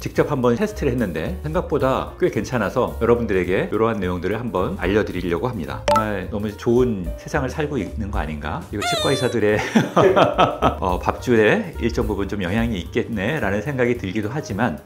직접 한번 테스트를 했는데 생각보다 꽤 괜찮아서 여러분들에게 이러한 내용들을 한번 알려드리려고 합니다. 정말 너무 좋은 세상을 살고 있는 거 아닌가? 이거 치과 의사들의 밥줄에 일정 부분 좀 영향이 있겠네 라는 생각이 들기도 하지만,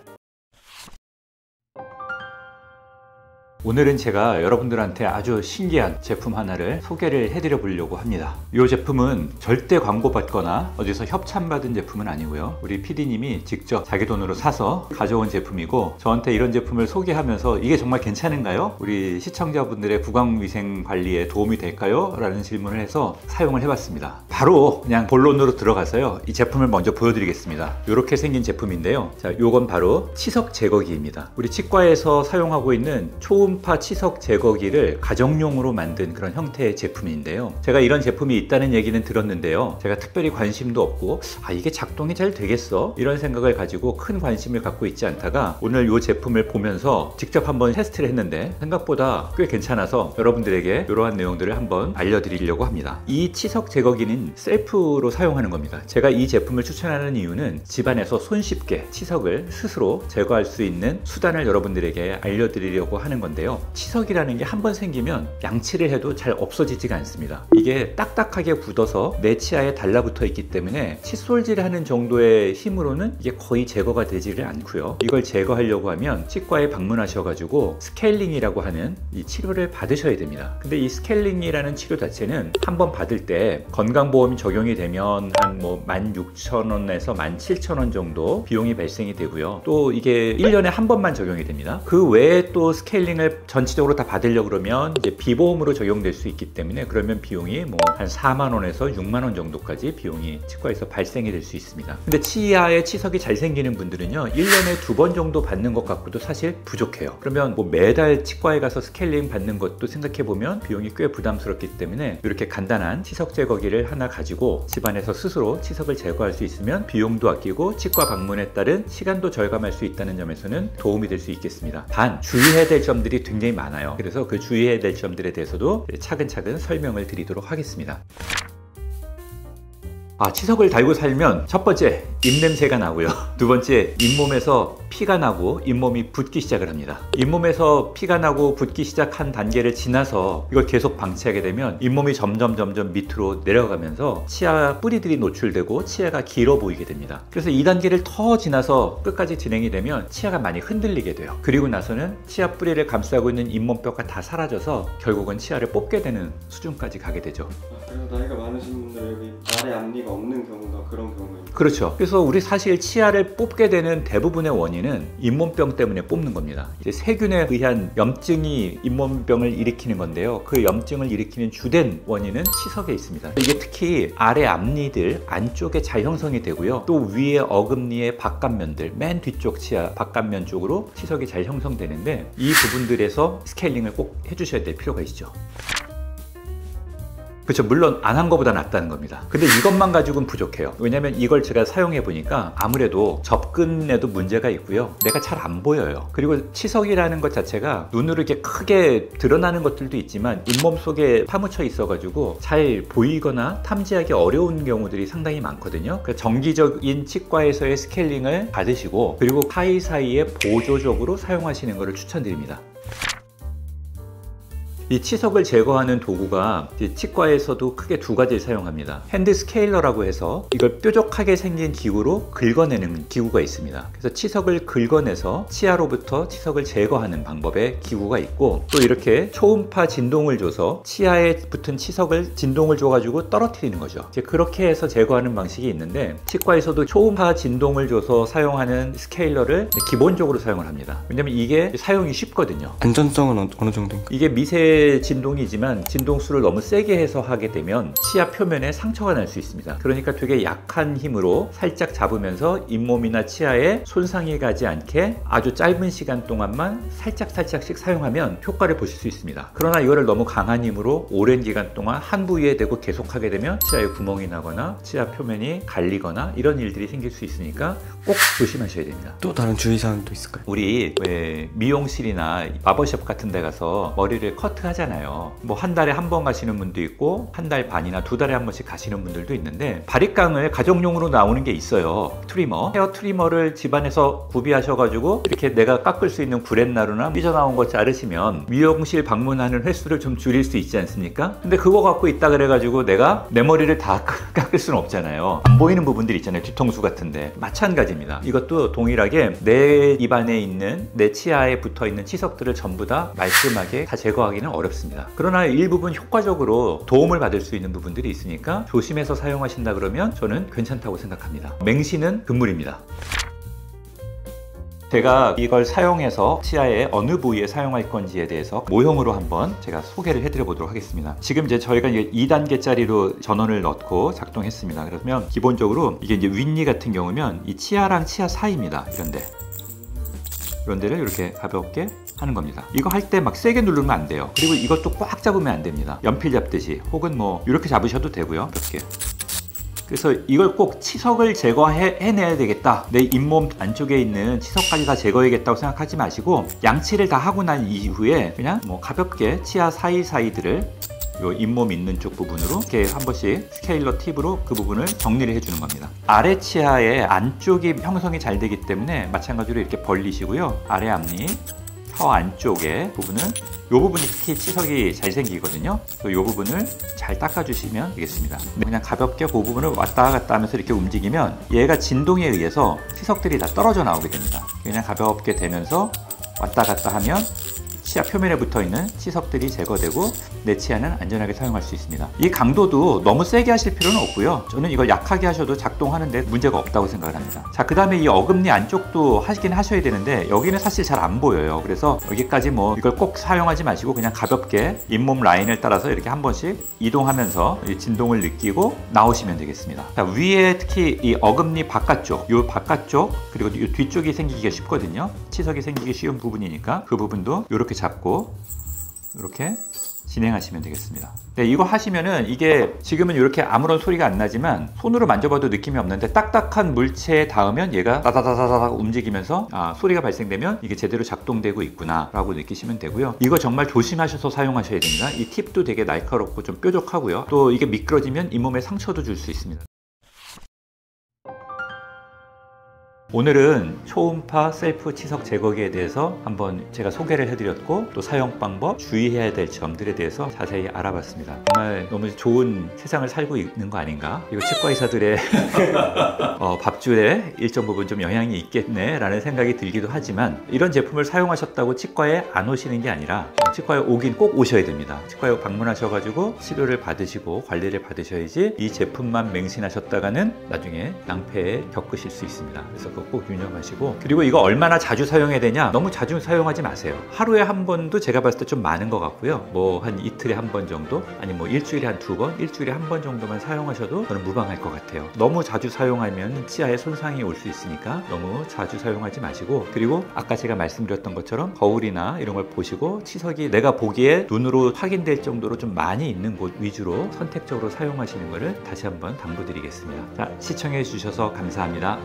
오늘은 제가 여러분들한테 아주 신기한 제품 하나를 소개를 해드려 보려고 합니다. 이 제품은 절대 광고 받거나 어디서 협찬받은 제품은 아니고요, 우리 PD님이 직접 자기 돈으로 사서 가져온 제품이고, 저한테 이런 제품을 소개하면서 이게 정말 괜찮은가요? 우리 시청자분들의 구강위생 관리에 도움이 될까요? 라는 질문을 해서 사용을 해봤습니다. 바로 그냥 본론으로 들어가서요, 이 제품을 먼저 보여드리겠습니다. 이렇게 생긴 제품인데요, 자, 요건 바로 치석 제거기입니다. 우리 치과에서 사용하고 있는 초음파 치석 제거기를 가정용으로 만든 그런 형태의 제품인데요, 제가 이런 제품이 있다는 얘기는 들었는데요, 제가 특별히 관심도 없고 이게 작동이 잘 되겠어? 이런 생각을 가지고 큰 관심을 갖고 있지 않다가 오늘 이 제품을 보면서 직접 한번 테스트를 했는데 생각보다 꽤 괜찮아서 여러분들에게 이러한 내용들을 한번 알려드리려고 합니다. 이 치석 제거기는 셀프로 사용하는 겁니다. 제가 이 제품을 추천하는 이유는 집안에서 손쉽게 치석을 스스로 제거할 수 있는 수단을 여러분들에게 알려드리려고 하는 건데요, 치석이라는 게 한 번 생기면 양치를 해도 잘 없어지지가 않습니다. 이게 딱딱하게 굳어서 내 치아에 달라붙어 있기 때문에 칫솔질 하는 정도의 힘으로는 이게 거의 제거가 되지를 않고요, 이걸 제거하려고 하면 치과에 방문하셔가지고 스케일링이라고 하는 이 치료를 받으셔야 됩니다. 근데 이 스케일링이라는 치료 자체는 한 번 받을 때 건강보험이 적용이 되면 한 16,000원에서 17,000원 정도 비용이 발생이 되고요, 또 이게 1년에 한 번만 적용이 됩니다. 그 외에 또 스케일링을 전체적으로 다 받으려고 그러면 이제 비보험으로 적용될 수 있기 때문에, 그러면 비용이 한 4만원에서 6만원 정도까지 비용이 치과에서 발생이 될 수 있습니다. 근데 치아에 치석이 잘 생기는 분들은요, 1년에 2번 정도 받는 것 같고도 사실 부족해요. 그러면 매달 치과에 가서 스케일링 받는 것도 생각해보면 비용이 꽤 부담스럽기 때문에 이렇게 간단한 치석 제거기를 하나 가지고 집안에서 스스로 치석을 제거할 수 있으면 비용도 아끼고 치과 방문에 따른 시간도 절감할 수 있다는 점에서는 도움이 될 수 있겠습니다. 단 주의해야 될 점들이 굉장히 많아요. 그래서 그 주의해야 될 점들에 대해서도 차근차근 설명을 드리도록 하겠습니다. 치석을 달고 살면 첫 번째, 입냄새가 나고요, 두 번째, 잇몸에서 피가 나고 잇몸이 붓기 시작을 합니다. 잇몸에서 피가 나고 붓기 시작한 단계를 지나서 이걸 계속 방치하게 되면 잇몸이 점점 밑으로 내려가면서 치아 뿌리들이 노출되고 치아가 길어 보이게 됩니다. 그래서 이 단계를 더 지나서 끝까지 진행이 되면 치아가 많이 흔들리게 돼요. 그리고 나서는 치아 뿌리를 감싸고 있는 잇몸뼈가 다 사라져서 결국은 치아를 뽑게 되는 수준까지 가게 되죠. 그래서 나이가 많으신 분들 여기 아래 앞니가 없는 경우가 그런 경우입니다. 그렇죠. 그래서 우리 사실 치아를 뽑게 되는 대부분의 원인은 잇몸병 때문에 뽑는 겁니다. 이제 세균에 의한 염증이 잇몸병을 일으키는 건데요, 그 염증을 일으키는 주된 원인은 치석에 있습니다. 이게 특히 아래 앞니들 안쪽에 잘 형성이 되고요, 또 위에 어금니의 바깥면들, 맨 뒤쪽 치아 바깥면 쪽으로 치석이 잘 형성되는데, 이 부분들에서 스케일링을 꼭 해주셔야 될 필요가 있죠. 그렇죠. 물론 안 한 것보다 낫다는 겁니다. 근데 이것만 가지고는 부족해요. 왜냐면 이걸 제가 사용해 보니까 아무래도 접근에도 문제가 있고요, 내가 잘 안 보여요. 그리고 치석이라는 것 자체가 눈으로 이렇게 크게 드러나는 것들도 있지만 잇몸 속에 파묻혀 있어 가지고 잘 보이거나 탐지하기 어려운 경우들이 상당히 많거든요. 그래서 정기적인 치과에서의 스케일링을 받으시고, 그리고 사이사이에 보조적으로 사용하시는 것을 추천드립니다. 이 치석을 제거하는 도구가 치과에서도 크게 두 가지를 사용합니다. 핸드 스케일러라고 해서 이걸 뾰족하게 생긴 기구로 긁어내는 기구가 있습니다. 그래서 치석을 긁어내서 치아로부터 치석을 제거하는 방법의 기구가 있고, 또 이렇게 초음파 진동을 줘서 치아에 붙은 치석을 진동을 줘가지고 떨어뜨리는 거죠. 이제 그렇게 해서 제거하는 방식이 있는데, 치과에서도 초음파 진동을 줘서 사용하는 스케일러를 기본적으로 사용을 합니다. 왜냐면 이게 사용이 쉽거든요. 안전성은 어느 정도인가요? 이게 미세 진동이지만 진동수를 너무 세게 해서 하게 되면 치아 표면에 상처가 날 수 있습니다. 그러니까 되게 약한 힘으로 살짝 잡으면서 잇몸이나 치아에 손상이 가지 않게 아주 짧은 시간 동안만 살짝씩 사용하면 효과를 보실 수 있습니다. 그러나 이거를 너무 강한 힘으로 오랜 기간 동안 한 부위에 대고 계속 하게 되면 치아에 구멍이 나거나 치아 표면이 갈리거나 이런 일들이 생길 수 있으니까 꼭 조심하셔야 됩니다. 또 다른 주의사항도 있을까요? 우리 왜 미용실이나 바버숍 같은 데 가서 머리를 커트하는 하잖아요. 뭐 한 달에 한 번 가시는 분도 있고 한 달 반이나 2달에 한 번씩 가시는 분들도 있는데, 바리깡을 가정용으로 나오는 게 있어요. 트리머, 헤어 트리머를 집안에서 구비하셔가지고 이렇게 내가 깎을 수 있는 구렛나루나 삐져나온 거 자르시면 미용실 방문하는 횟수를 좀 줄일 수 있지 않습니까? 근데 그거 갖고 있다 그래가지고 내가 내 머리를 다 깎을 수는 없잖아요. 안 보이는 부분들 있잖아요. 뒤통수 같은데. 마찬가지입니다. 이것도 동일하게 내 입안에 있는, 내 치아에 붙어있는 치석들을 전부 다 말끔하게 다 제거하기는 어렵습니다. 그러나 일부분 효과적으로 도움을 받을 수 있는 부분들이 있으니까 조심해서 사용하신다 그러면 저는 괜찮다고 생각합니다. 맹신은 금물입니다. 제가 이걸 사용해서 치아의 어느 부위에 사용할 건지에 대해서 모형으로 한번 제가 소개를 해드려 보도록 하겠습니다. 지금 이제 저희가 이제 2단계짜리로 전원을 넣고 작동했습니다. 그러면 기본적으로 이게 이제 윗니 같은 경우면 이 치아랑 치아 사이입니다. 이런 데를 이렇게 가볍게 하는 겁니다. 이거 할 때 막 세게 누르면 안 돼요. 그리고 이것도 꽉 잡으면 안 됩니다. 연필 잡듯이, 혹은 뭐 이렇게 잡으셔도 되고요. 이렇게. 그래서 이걸 꼭 치석을 제거해내야 되겠다, 내 잇몸 안쪽에 있는 치석까지 다 제거해야겠다고 생각하지 마시고, 양치를 다 하고 난 이후에 그냥 뭐 가볍게 치아 사이사이들을 요 잇몸 있는 쪽 부분으로 이렇게 한 번씩 스케일러 팁으로 그 부분을 정리를 해주는 겁니다. 아래 치아의 안쪽이 형성이 잘 되기 때문에 마찬가지로 이렇게 벌리시고요. 아래 앞니 혀 안쪽에 부분은, 이 부분이 특히 치석이 잘 생기거든요. 이 부분을 잘 닦아주시면 되겠습니다. 그냥 가볍게 그 부분을 왔다 갔다 하면서 이렇게 움직이면 얘가 진동에 의해서 치석들이 다 떨어져 나오게 됩니다. 그냥 가볍게 대면서 왔다 갔다 하면 치아 표면에 붙어있는 치석들이 제거되고 내 치아는 안전하게 사용할 수 있습니다. 이 강도도 너무 세게 하실 필요는 없고요. 저는 이걸 약하게 하셔도 작동하는데 문제가 없다고 생각을 합니다. 자, 그 다음에 이 어금니 안쪽도 하시긴 하셔야 되는데 여기는 사실 잘 안 보여요. 그래서 여기까지 뭐 이걸 꼭 사용하지 마시고 그냥 가볍게 잇몸 라인을 따라서 이렇게 한 번씩 이동하면서 이 진동을 느끼고 나오시면 되겠습니다. 자, 위에 특히 이 어금니 바깥쪽, 이 바깥쪽 그리고 이 뒤쪽이 생기기가 쉽거든요. 치석이 생기기 쉬운 부분이니까 그 부분도 이렇게 잡고 이렇게 진행하시면 되겠습니다. 네, 이거 하시면은 이게 지금은 이렇게 아무런 소리가 안 나지만 손으로 만져봐도 느낌이 없는데 딱딱한 물체에 닿으면 얘가 따다다다닥 움직이면서 소리가 발생되면 이게 제대로 작동되고 있구나 라고 느끼시면 되고요. 이거 정말 조심하셔서 사용하셔야 됩니다. 이 팁도 되게 날카롭고 좀 뾰족하고요. 또 이게 미끄러지면 잇몸에 상처도 줄 수 있습니다. 오늘은 초음파 셀프 치석 제거기에 대해서 한번 제가 소개를 해드렸고, 또 사용 방법, 주의해야 될 점들에 대해서 자세히 알아봤습니다. 정말 너무 좋은 세상을 살고 있는 거 아닌가? 이거 치과 의사들의 밥줄에 일정 부분 좀 영향이 있겠네 라는 생각이 들기도 하지만, 이런 제품을 사용하셨다고 치과에 안 오시는 게 아니라 치과에 오긴 꼭 오셔야 됩니다. 치과에 방문하셔가지고 치료를 받으시고 관리를 받으셔야지 이 제품만 맹신하셨다가는 나중에 낭패에 겪으실 수 있습니다. 그래서 꼭 유념하시고, 그리고 이거 얼마나 자주 사용해야 되냐? 너무 자주 사용하지 마세요. 하루에 한 번도 제가 봤을 때 좀 많은 것 같고요. 뭐 한 이틀에 한 번 정도, 아니 뭐 일주일에 한 2번, 일주일에 한 번 정도만 사용하셔도 저는 무방할 것 같아요. 너무 자주 사용하면 치아에 손상이 올 수 있으니까 너무 자주 사용하지 마시고, 그리고 아까 제가 말씀드렸던 것처럼 거울이나 이런 걸 보시고 치석이 내가 보기에 눈으로 확인될 정도로 좀 많이 있는 곳 위주로 선택적으로 사용하시는 것을 다시 한번 당부드리겠습니다. 자, 시청해 주셔서 감사합니다.